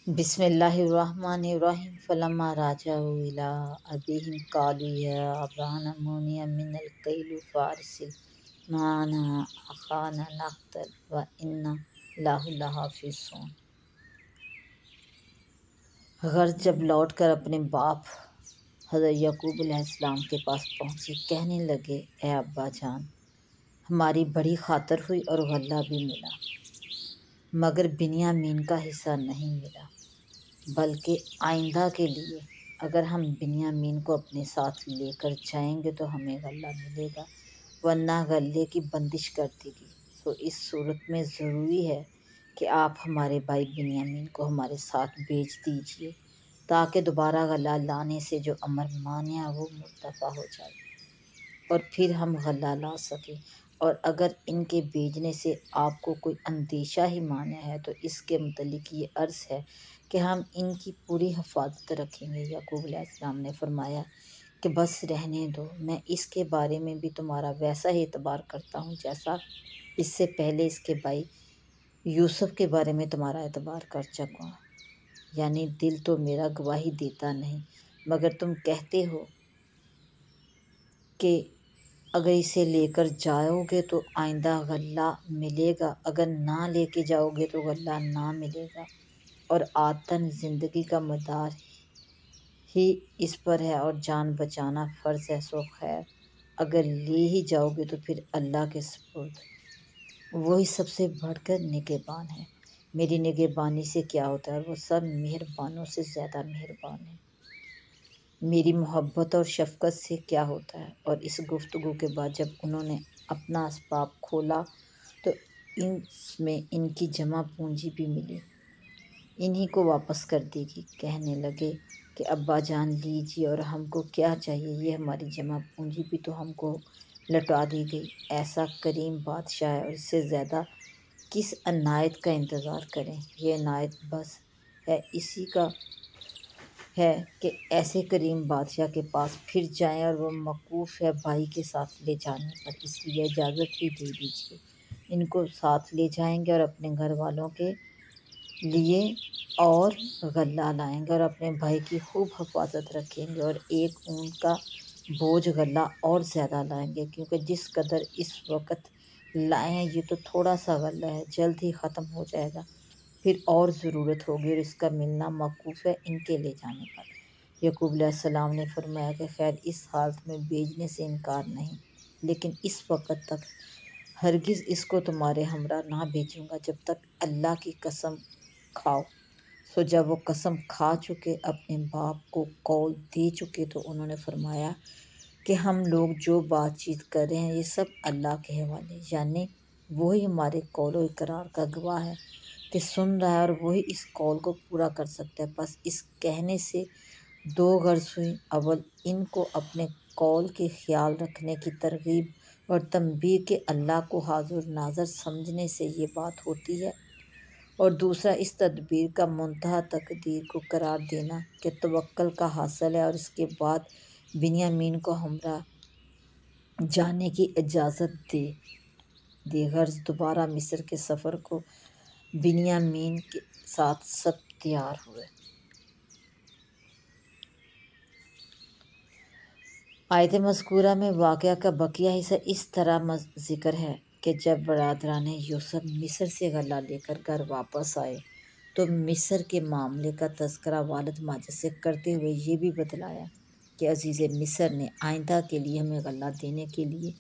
بسم اللہ الرحمن الرحیم فلما رجعوا إلى أبيهم قالوا يا أبانا منع منا الكيل فأرسل معنا أخانا نقتل وإنا له لحافظون۔ غرض جب لوٹ کر اپنے باپ حضرت یعقوب علیہ السلام کے پاس پہنچی، کہنے لگے اے ابا جان، ہماری بڑی خاطر ہوئی اور غلہ بھی ملا، مگر بنیامین کا حصہ نہیں ملا، بلکہ آئندہ کے لیے اگر ہم بنیامین کو اپنے ساتھ لے کر جائیں گے تو ہمیں غلہ ملے گا، ورنہ غلے کی بندش کر دی گی۔ تو اس صورت میں ضروری ہے کہ آپ ہمارے بھائی بنیامین کو ہمارے ساتھ بھیج دیجیے، تاکہ دوبارہ غلہ لانے سے جو امر مانع وہ مرتفع ہو جائے اور پھر ہم غلہ لا سکیں۔ اور اگر ان کے بھیجنے سے آپ کو کوئی اندیشہ ہی مانع ہے تو اس کے متعلق یہ عرض ہے کہ ہم ان کی پوری حفاظت رکھیں گے۔ یعقوب علیہ السلام نے فرمایا کہ بس رہنے دو، میں اس کے بارے میں بھی تمہارا ویسا ہی اعتبار کرتا ہوں جیسا اس سے پہلے اس کے بھائی یوسف کے بارے میں تمہارا اعتبار کر چکا ہوں۔ یعنی دل تو میرا گواہی دیتا نہیں، مگر تم کہتے ہو کہ اگر اسے لے کر جاؤ گے تو آئندہ غلہ ملے گا، اگر نہ لے کے جاؤ گے تو غلہ نہ ملے گا، اور عادتاً زندگی کا مدار ہی اس پر ہے اور جان بچانا فرض ہے، سو خیر اگر لے ہی جاؤ گے تو پھر اللہ کے سپرد، وہی سب سے بڑھ کر نگہبان ہے۔ میری نگہبانی سے کیا ہوتا ہے، اور وہ سب مہربانوں سے زیادہ مہربان ہے۔ میری محبت اور شفقت سے کیا ہوتا ہے۔ اور اس گفتگو کے بعد جب انہوں نے اپنا اسباب کھولا تو اس میں ان کی جمع پونجی بھی ملی، انہی کو واپس کر دی گئی۔ کہنے لگے کہ ابا جان لیجیے، اور ہم کو کیا چاہیے، یہ ہماری جمع پونجی بھی تو ہم کو لوٹا دی گئی۔ ایسا کریم بادشاہ ہے، اور اس سے زیادہ کس عنایت کا انتظار کریں۔ یہ عنایت بس ہے اسی کا ہے کہ ایسے کریم بادشاہ کے پاس پھر جائیں، اور وہ موقوف ہے بھائی کے ساتھ لے جانے پر، اس لیے اجازت ہی دے دیجیے۔ ان کو ساتھ لے جائیں گے اور اپنے گھر والوں کے لیے اور غلہ لائیں گے، اور اپنے بھائی کی خوب حفاظت رکھیں گے، اور ایک اون کا بوجھ غلہ اور زیادہ لائیں گے، کیونکہ جس قدر اس وقت لائے ہیں یہ تو تھوڑا سا غلہ ہے، جلد ہی ختم ہو جائے گا، پھر اور ضرورت ہوگی، اور اس کا ملنا موقوف ہے ان کے لے جانے پر۔ یعقوب علیہ السلام نے فرمایا کہ خیر اس حالت میں بھیجنے سے انکار نہیں، لیکن اس وقت تک ہرگز اس کو تمہارے ہمراہ نہ بھیجوں گا جب تک اللہ کی قسم کھاؤ۔ سو جب وہ قسم کھا چکے، اپنے باپ کو قول دے چکے، تو انہوں نے فرمایا کہ ہم لوگ جو بات چیت کر رہے ہیں یہ سب اللہ کے حوالے، یعنی وہی ہمارے قول و اقرار کا گواہ ہے کہ سن رہا ہے، اور وہی اس قول کو پورا کر سکتا ہے۔ بس اس کہنے سے دو غرض ہوئی، اول ان کو اپنے قول کے خیال رکھنے کی ترغیب اور تنبیہ کہ اللہ کو حاضر ناظر سمجھنے سے یہ بات ہوتی ہے، اور دوسرا اس تدبیر کا منتہا تقدیر کو قرار دینا کہ توکل کا حاصل ہے، اور اس کے بعد بنیامین کو ہمراہ جانے کی اجازت دے۔ غرض دوبارہ مصر کے سفر کو بنیامین کے ساتھ سب تیار ہوئے۔ آیت مذکورہ میں واقعہ کا بقیہ حصہ اس طرح ذکر ہے کہ جب برادران یوسف مصر سے غلہ لے کر گھر واپس آئے تو مصر کے معاملے کا تذکرہ والد ماجد سے کرتے ہوئے یہ بھی بتلایا کہ عزیز مصر نے آئندہ کے لیے ہمیں غلہ دینے کے لیے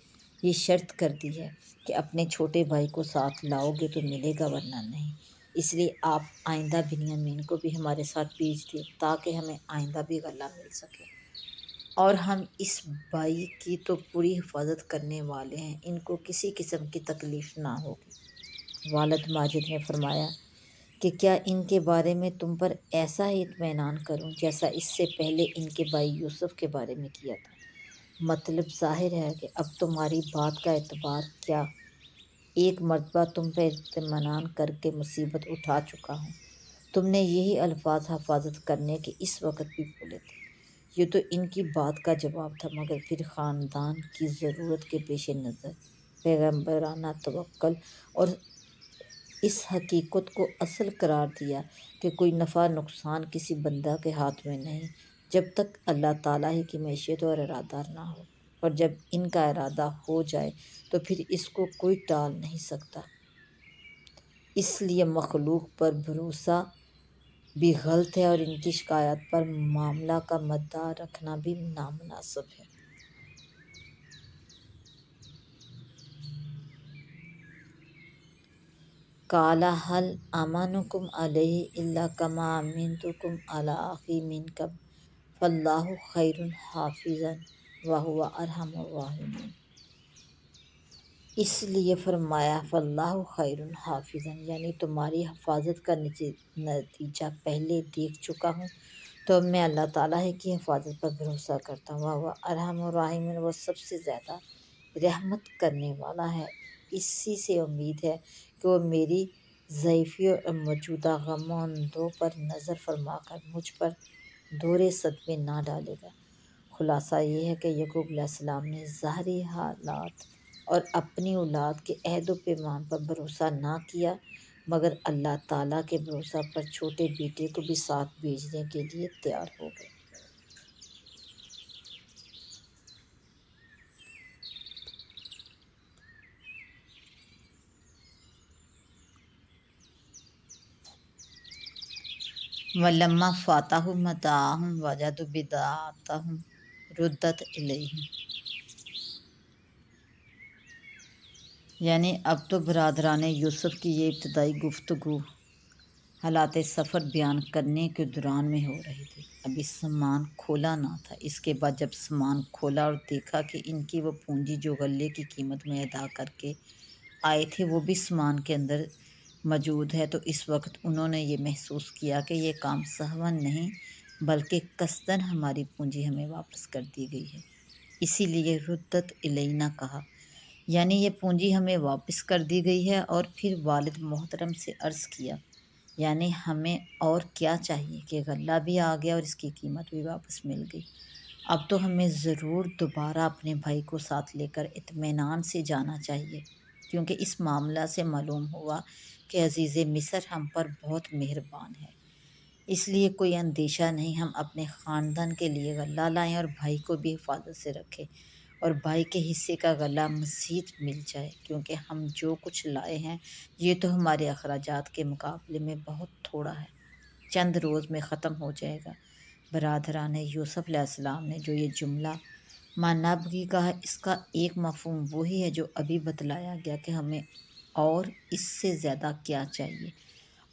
یہ شرط کر دی ہے کہ اپنے چھوٹے بھائی کو ساتھ لاؤ گے تو ملے گا، ورنہ نہیں، اس لیے آپ آئندہ بنیامین کو بھی ہمارے ساتھ بھیج دیں تاکہ ہمیں آئندہ بھی غلہ مل سکے، اور ہم اس بھائی کی تو پوری حفاظت کرنے والے ہیں، ان کو کسی قسم کی تکلیف نہ ہوگی۔ والد ماجد نے فرمایا کہ کیا ان کے بارے میں تم پر ایسا ہی اطمینان کروں جیسا اس سے پہلے ان کے بھائی یوسف کے بارے میں کیا تھا؟ مطلب ظاہر ہے کہ اب تمہاری بات کا اعتبار کیا، ایک مرتبہ تم پہ اطمینان کر کے مصیبت اٹھا چکا ہوں، تم نے یہی الفاظ حفاظت کرنے کے اس وقت بھی بولے تھے۔ یہ تو ان کی بات کا جواب تھا، مگر پھر خاندان کی ضرورت کے پیش نظر پیغمبرانہ توکل اور اس حقیقت کو اصل قرار دیا کہ کوئی نفع نقصان کسی بندہ کے ہاتھ میں نہیں جب تک اللہ تعالیٰ ہی کی معیشت اور ارادہ نہ ہو، اور جب ان کا ارادہ ہو جائے تو پھر اس کو کوئی ٹال نہیں سکتا۔ اس لیے مخلوق پر بھروسہ بھی غلط ہے اور ان کی شکایات پر معاملہ کا مدار رکھنا بھی نامناسب ہے۔ قال هل امنکم علیہ الا کما امنتکم علی اخی من قبل فاللہ خیر حافظا وہو ارحم الراحمین۔ اس لیے فرمایا فاللہ خیر حافظا، یعنی تمہاری حفاظت کا نتیجہ پہلے دیکھ چکا ہوں، تو اب میں اللہ تعالیٰ ہی کی حفاظت پر بھروسہ کرتا ہوں۔ وہو ارحم الراحمین، وہ سب سے زیادہ رحمت کرنے والا ہے۔ اسی سے امید ہے کہ وہ میری ضعیفی اور موجودہ غم و اندوہ پر نظر فرما کر مجھ پر دوہرے صدمے نہ ڈالے گا۔ خلاصہ یہ ہے کہ یعقوب علیہ السلام نے ظاہری حالات اور اپنی اولاد کے عہد و پیمان پر بھروسہ نہ کیا، مگر اللہ تعالیٰ کے بھروسہ پر چھوٹے بیٹے کو بھی ساتھ بھیجنے کے لیے تیار ہو گئے۔ وَلَمَّا فَاتَحُوا مَتَاعَهُمْ وَجَدُوا بِضَاعَتَهُمْ رُدَّتْ إِلَيْهِمْ، یعنی اب تو برادران یوسف کی یہ ابتدائی گفتگو حالات سفر بیان کرنے کے دوران میں ہو رہی تھی۔ ابھی سامان کھولا نہ تھا۔ اس کے بعد جب سامان کھولا اور دیکھا کہ ان کی وہ پونجی جو غلے کی قیمت میں ادا کر کے آئے تھے وہ بھی سامان کے اندر موجود ہے، تو اس وقت انہوں نے یہ محسوس کیا کہ یہ کام سہواً نہیں بلکہ قصداً ہماری پونجی ہمیں واپس کر دی گئی ہے۔ اسی لیے ردت الینا کہا، یعنی یہ پونجی ہمیں واپس کر دی گئی ہے۔ اور پھر والد محترم سے عرض کیا، یعنی ہمیں اور کیا چاہیے کہ غلہ بھی آ گیا اور اس کی قیمت بھی واپس مل گئی۔ اب تو ہمیں ضرور دوبارہ اپنے بھائی کو ساتھ لے کر اطمینان سے جانا چاہیے، کیونکہ اس معاملہ سے معلوم ہوا کہ عزیز مصر ہم پر بہت مہربان ہے۔ اس لیے کوئی اندیشہ نہیں، ہم اپنے خاندان کے لیے غلہ لائیں اور بھائی کو بھی حفاظت سے رکھیں، اور بھائی کے حصے کا غلہ مزید مل جائے، کیونکہ ہم جو کچھ لائے ہیں یہ تو ہمارے اخراجات کے مقابلے میں بہت تھوڑا ہے، چند روز میں ختم ہو جائے گا۔ برادران یوسف علیہ السلام نے جو یہ جملہ ما نبغی کہا، اس کا ایک مفہوم وہی ہے جو ابھی بتلایا گیا کہ ہمیں اور اس سے زیادہ کیا چاہیے،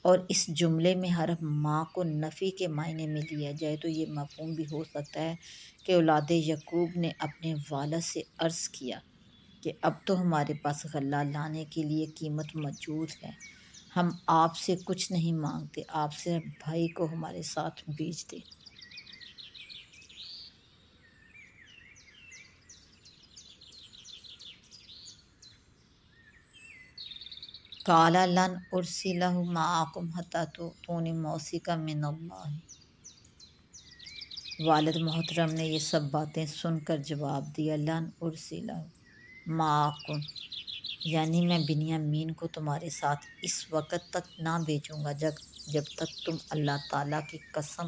اور اس جملے میں حرف ما کو نفی کے معنی میں لیا جائے تو یہ مفہوم بھی ہو سکتا ہے کہ اولاد یعقوب نے اپنے والد سے عرض کیا کہ اب تو ہمارے پاس غلہ لانے کے لیے قیمت موجود ہے، ہم آپ سے کچھ نہیں مانگتے، آپ صرف بھائی کو ہمارے ساتھ بھیج دیں۔ قال لن ارسلہ معکم حتی تؤتون موثقا من اللہ، والد محترم نے یہ سب باتیں سن کر جواب دیا، لن ارسلہ معکم، یعنی میں بنیامین کو تمہارے ساتھ اس وقت تک نہ بھیجوں گا جب تک تم اللہ تعالیٰ کی قسم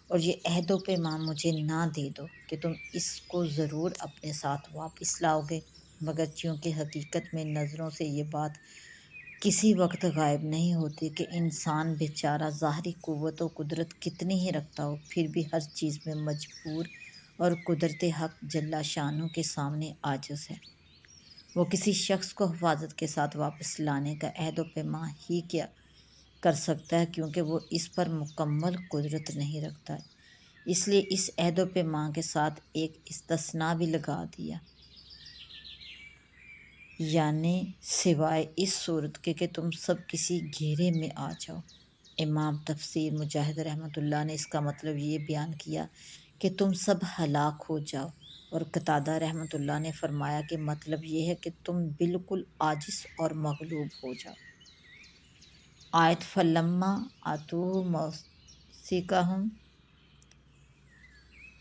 اور یہ عہد و پیمان مجھے نہ دے دو کہ تم اس کو ضرور اپنے ساتھ واپس لاؤ گے، مگر چونکہ حقیقت میں نظروں سے یہ بات کسی وقت غائب نہیں ہوتی کہ انسان بیچارہ ظاہری قوت و قدرت کتنی ہی رکھتا ہو پھر بھی ہر چیز میں مجبور اور قدرت حق جل شانہ کے سامنے عاجز ہے۔ وہ کسی شخص کو حفاظت کے ساتھ واپس لانے کا عہد و پیمان ہی کیا کر سکتا ہے، کیونکہ وہ اس پر مکمل قدرت نہیں رکھتا، اس لیے اس عہد و پیمان کے ساتھ ایک استثناء بھی لگا دیا، یعنی سوائے اس صورت کے کہ تم سب کسی گھیرے میں آ جاؤ۔ امام تفسیر مجاہد رحمۃ اللہ نے اس کا مطلب یہ بیان کیا کہ تم سب ہلاک ہو جاؤ، اور قتادہ رحمۃ اللہ نے فرمایا کہ مطلب یہ ہے کہ تم بالکل عاجز اور مغلوب ہو جاؤ۔ آیت فلما آتوہ موثقہم،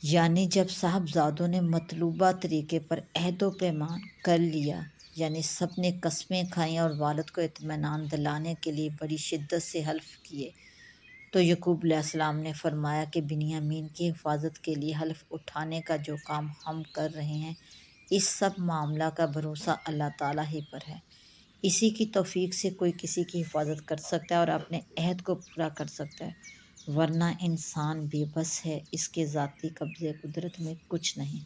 یعنی جب صاحبزادوں نے مطلوبہ طریقے پر عہد و پیمان کر لیا یعنی سب نے قسمیں کھائیں اور والد کو اطمینان دلانے کے لیے بڑی شدت سے حلف کیے۔ تو یعقوب علیہ السلام نے فرمایا کہ بنیامین کی حفاظت کے لیے حلف اٹھانے کا جو کام ہم کر رہے ہیں، اس سب معاملہ کا بھروسہ اللہ تعالیٰ ہی پر ہے۔ اسی کی توفیق سے کوئی کسی کی حفاظت کر سکتا ہے اور اپنے عہد کو پورا کر سکتا ہے، ورنہ انسان بے بس ہے، اس کے ذاتی قبضے قدرت میں کچھ نہیں۔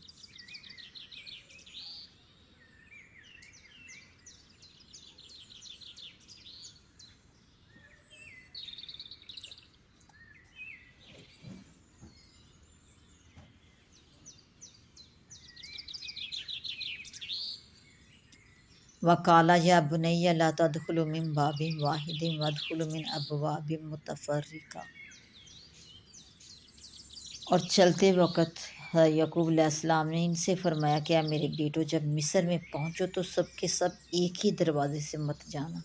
وَقَالَ يَا بُنَيَّ لَا تَدْخُلْ مِنْ بَابٍ وَاحِدٍ وَادْخُلْ مِنْ أَبْوَابٍ مُتَفَرِّقَةٍ۔ اور چلتے وقت یعقوب علیہ السلام نے ان سے فرمایا کہ میرے بیٹو، جب مصر میں پہنچو تو سب کے سب ایک ہی دروازے سے مت جانا،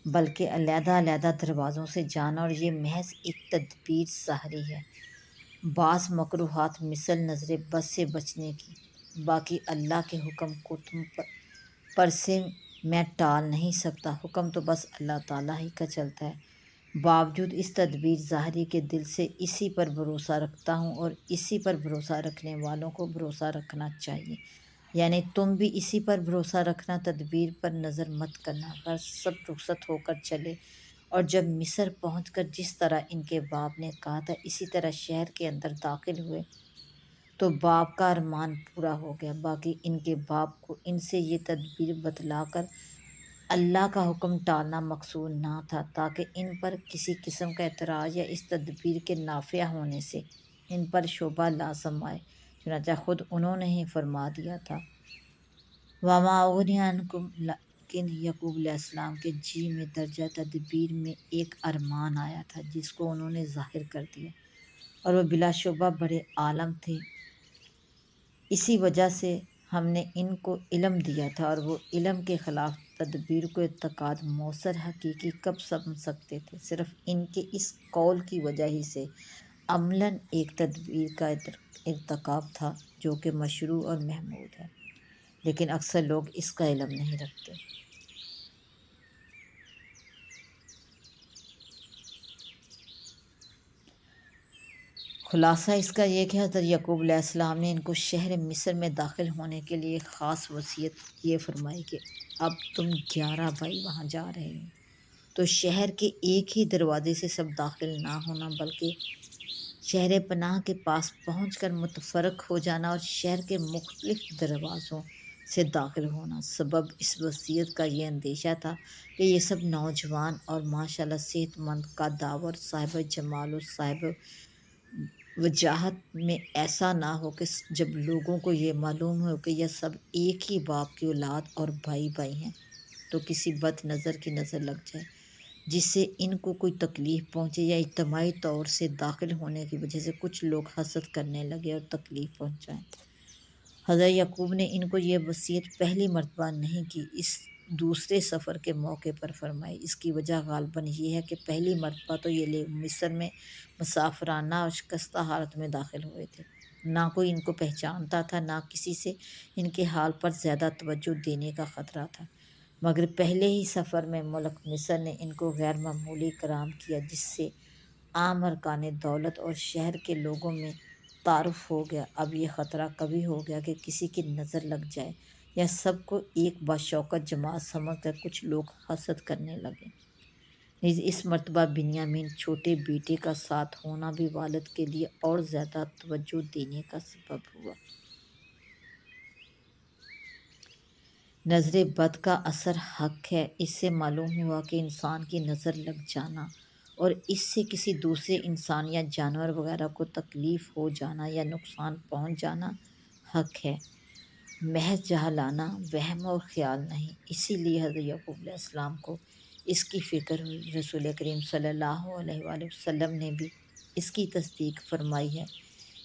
بلکہ علیحدہ علیحدہ دروازوں سے جانا، اور یہ محض ایک تدبیر ظاہری ہے، بعض مکروہات مثل نظر بد سے بچنے کی، باقی اللہ کے حکم کو تم پر سے میں ٹال نہیں سکتا، حکم تو بس اللہ تعالیٰ ہی کا چلتا ہے۔ باوجود اس تدبیر ظاہری کے دل سے اسی پر بھروسہ رکھتا ہوں، اور اسی پر بھروسہ رکھنے والوں کو بھروسہ رکھنا چاہیے، یعنی تم بھی اسی پر بھروسہ رکھنا، تدبیر پر نظر مت کرنا، بس سب رخصت ہو کر چلے، اور جب مصر پہنچ کر جس طرح ان کے باپ نے کہا تھا اسی طرح شہر کے اندر داخل ہوئے تو باپ کا ارمان پورا ہو گیا۔ باقی ان کے باپ کو ان سے یہ تدبیر بتلا کر اللہ کا حکم ٹالنا مقصود نہ تھا، تاکہ ان پر کسی قسم کا اعتراض یا اس تدبیر کے نافع ہونے سے ان پر شبہ لازم آئے، چنانچہ خود انہوں نے ہی فرما دیا تھا وَمَا أُغْنِي عَنْكُمْ۔ لیکن یعقوب علیہ السلام کے جی میں درجہ تدبیر میں ایک ارمان آیا تھا جس کو انہوں نے ظاہر کر دیا، اور وہ بلا شبہ بڑے عالم تھے، اسی وجہ سے ہم نے ان کو علم دیا تھا، اور وہ علم کے خلاف تدبیر کو اعتقاد موثر حقیقی کب سمجھ سکتے تھے؟ صرف ان کے اس قول کی وجہ ہی سے عملاً ایک تدبیر کا ارتکاب تھا جو کہ مشروع اور محمود ہے، لیکن اکثر لوگ اس کا علم نہیں رکھتے۔ خلاصہ اس کا یہ کہ حضرت یعقوب علیہ السلام نے ان کو شہر مصر میں داخل ہونے کے لیے خاص وصیت یہ فرمائی کہ اب تم 11 بھائی وہاں جا رہے ہو، تو شہر کے ایک ہی دروازے سے سب داخل نہ ہونا، بلکہ شہر پناہ کے پاس پہنچ کر متفرق ہو جانا اور شہر کے مختلف دروازوں سے داخل ہونا۔ سبب اس وصیت کا یہ اندیشہ تھا کہ یہ سب نوجوان اور ماشاءاللہ صحت مند، قداور، صاحب جمال و صاحب وجاہت میں ایسا نہ ہو کہ جب لوگوں کو یہ معلوم ہو کہ یہ سب ایک ہی باپ کی اولاد اور بھائی بھائی ہیں تو کسی بد نظر کی نظر لگ جائے، جس سے ان کو کوئی تکلیف پہنچے، یا اجتماعی طور سے داخل ہونے کی وجہ سے کچھ لوگ حسد کرنے لگے اور تکلیف پہنچائیں۔ حضرت یعقوب نے ان کو یہ وصیت پہلی مرتبہ نہیں کی، اس دوسرے سفر کے موقع پر فرمائی۔ اس کی وجہ غالباً یہ ہے کہ پہلی مرتبہ تو یہ لوگ مصر میں مسافرانہ اور شکستہ حالت میں داخل ہوئے تھے، نہ کوئی ان کو پہچانتا تھا، نہ کسی سے ان کے حال پر زیادہ توجہ دینے کا خطرہ تھا، مگر پہلے ہی سفر میں ملک مصر نے ان کو غیر معمولی کرام کیا، جس سے عام ارکان دولت اور شہر کے لوگوں میں تعارف ہو گیا۔ اب یہ خطرہ کبھی ہو گیا کہ کسی کی نظر لگ جائے یا سب کو ایک باشوکت جماعت سمجھ کر کچھ لوگ حسد کرنے لگے۔ نیز اس مرتبہ بنیامین چھوٹے بیٹے کا ساتھ ہونا بھی والد کے لیے اور زیادہ توجہ دینے کا سبب ہوا۔ نظر بد کا اثر حق ہے، اس سے معلوم ہوا کہ انسان کی نظر لگ جانا اور اس سے کسی دوسرے انسان یا جانور وغیرہ کو تکلیف ہو جانا یا نقصان پہنچ جانا حق ہے، محض جاہلانہ وہم اور خیال نہیں۔ اسی لیے حضرت یعقوب علیہ السلام کو اس کی فکر ہوئی۔ رسول کریم صلی اللہ علیہ وآلہ وسلم نے بھی اس کی تصدیق فرمائی ہے۔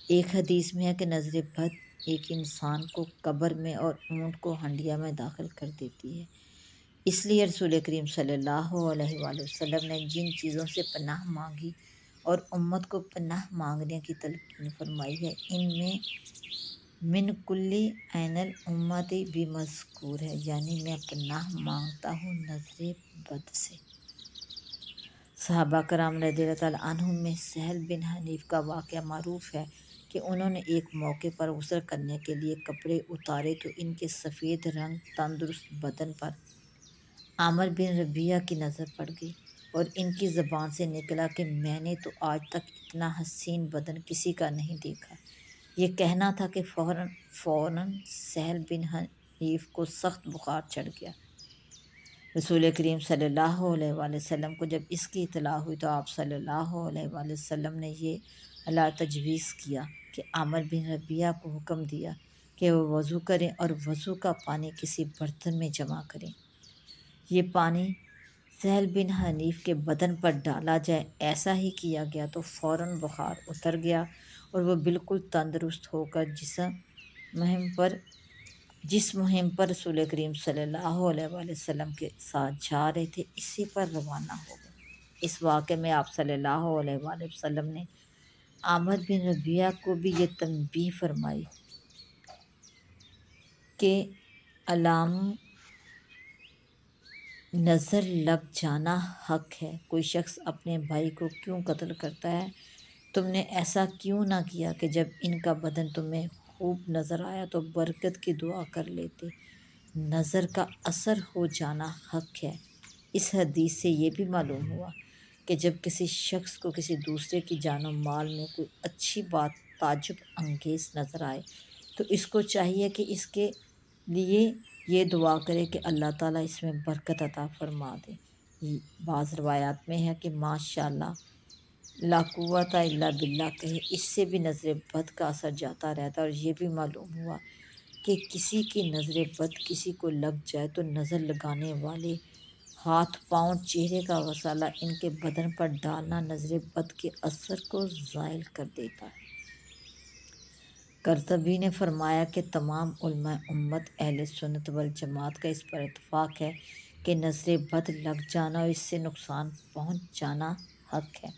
ایک حدیث میں ہے کہ نظر بد ایک انسان کو قبر میں اور اونٹ کو ہنڈیا میں داخل کر دیتی ہے۔ اس لیے رسول کریم صلی اللہ علیہ وآلہ وسلم نے جن چیزوں سے پناہ مانگی اور امت کو پناہ مانگنے کی تلقین فرمائی ہے، ان میں من کلی عین الامتی بھی مذکور ہے، یعنی میں پناہ مانگتا ہوں نظر بد سے۔ صحابہ کرام رضی اللہ تعالیٰ عنہم میں سہل بن حنیف کا واقعہ معروف ہے کہ انہوں نے ایک موقع پر غسل کرنے کے لیے کپڑے اتارے تو ان کے سفید رنگ تندرست بدن پر عامر بن ربیعہ کی نظر پڑ گئی، اور ان کی زبان سے نکلا کہ میں نے تو آج تک اتنا حسین بدن کسی کا نہیں دیکھا۔ یہ کہنا تھا کہ فوراً سہل بن حنیف کو سخت بخار چڑھ گیا۔ رسول کریم صلی اللہ علیہ وآلہ وسلم کو جب اس کی اطلاع ہوئی تو آپ صلی اللہ علیہ وآلہ وسلم نے یہ اللہ تجویز کیا کہ عامر بن ربیعہ کو حکم دیا کہ وہ وضو کریں اور وضو کا پانی کسی برتن میں جمع کریں۔ یہ پانی سہل بن حنیف کے بدن پر ڈالا جائے، ایسا ہی کیا گیا تو فوراً بخار اتر گیا اور وہ بالکل تندرست ہو کر جس مہم پر رسول کریم صلی اللہ علیہ وآلہ وسلم کے ساتھ جا رہے تھے اسی پر روانہ ہو گئے۔ اس واقعے میں آپ صلی اللہ علیہ وآلہ وسلم نے عامر بن ربیعہ کو بھی یہ تنبیہ فرمائی کہ علام نظر لگ جانا حق ہے، کوئی شخص اپنے بھائی کو کیوں قتل کرتا ہے؟ تم نے ایسا کیوں نہ کیا کہ جب ان کا بدن تمہیں خوب نظر آیا تو برکت کی دعا کر لیتے؟ نظر کا اثر ہو جانا حق ہے۔ اس حدیث سے یہ بھی معلوم ہوا کہ جب کسی شخص کو کسی دوسرے کی جان و مال میں کوئی اچھی بات تعجب انگیز نظر آئے تو اس کو چاہیے کہ اس کے لیے یہ دعا کرے کہ اللہ تعالیٰ اس میں برکت عطا فرما دے۔ بعض روایات میں ہے کہ ماشاء اللہ لا قوت الا باللہ کہے، اس سے بھی نظر بد کا اثر جاتا رہتا ہے۔ اور یہ بھی معلوم ہوا کہ کسی کی نظر بد کسی کو لگ جائے تو نظر لگانے والے ہاتھ پاؤں چہرے کا غسالہ ان کے بدن پر ڈالنا نظر بد کے اثر کو زائل کر دیتا ہے۔ قرطبی نے فرمایا کہ تمام علماء امت اہل سنت والجماعت کا اس پر اتفاق ہے کہ نظر بد لگ جانا اور اس سے نقصان پہنچ جانا حق ہے۔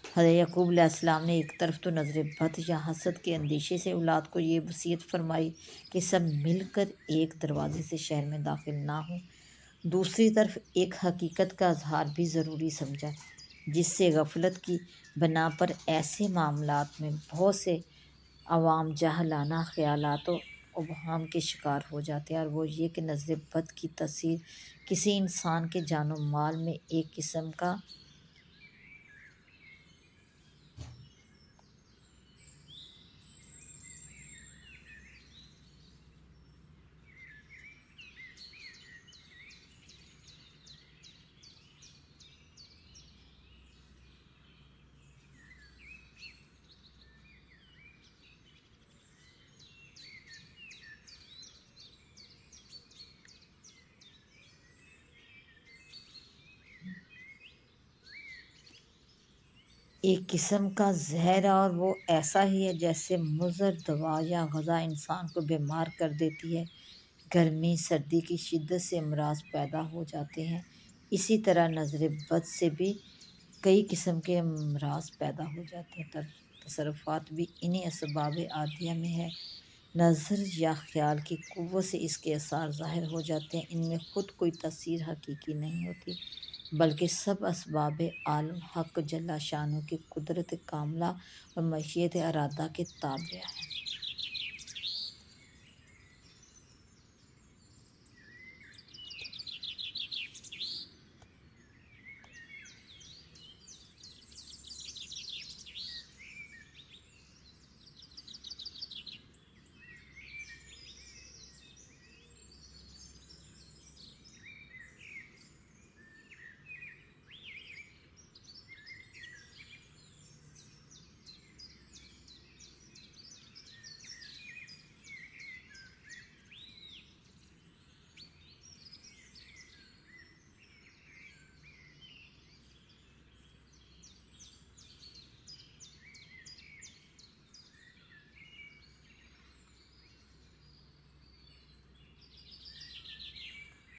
حضرت یعقوب علیہ السلام نے ایک طرف تو نظر بد یا حسد کے اندیشے سے اولاد کو یہ وصیت فرمائی کہ سب مل کر ایک دروازے سے شہر میں داخل نہ ہوں، دوسری طرف ایک حقیقت کا اظہار بھی ضروری سمجھا جس سے غفلت کی بنا پر ایسے معاملات میں بہت سے عوام جاہلانہ خیالات و اوہام کے شکار ہو جاتے ہیں، اور وہ یہ کہ نظر بد کی تاثیر کسی انسان کے جان و مال میں ایک قسم کا زہر ہے، اور وہ ایسا ہی ہے جیسے مضر دوا یا غذا انسان کو بیمار کر دیتی ہے۔ گرمی سردی کی شدت سے امراض پیدا ہو جاتے ہیں، اسی طرح نظر بد سے بھی کئی قسم کے امراض پیدا ہو جاتے ہیں۔ تصرفات بھی انہی اسباب عادیہ میں ہے۔ نظر یا خیال کی قوت سے اس کے اثار ظاہر ہو جاتے ہیں، ان میں خود کوئی تاثیر حقیقی نہیں ہوتی بلکہ سب اسباب عالم حق جل شانہ کی قدرت کاملہ اور مشیت ارادہ کے تابع ہیں۔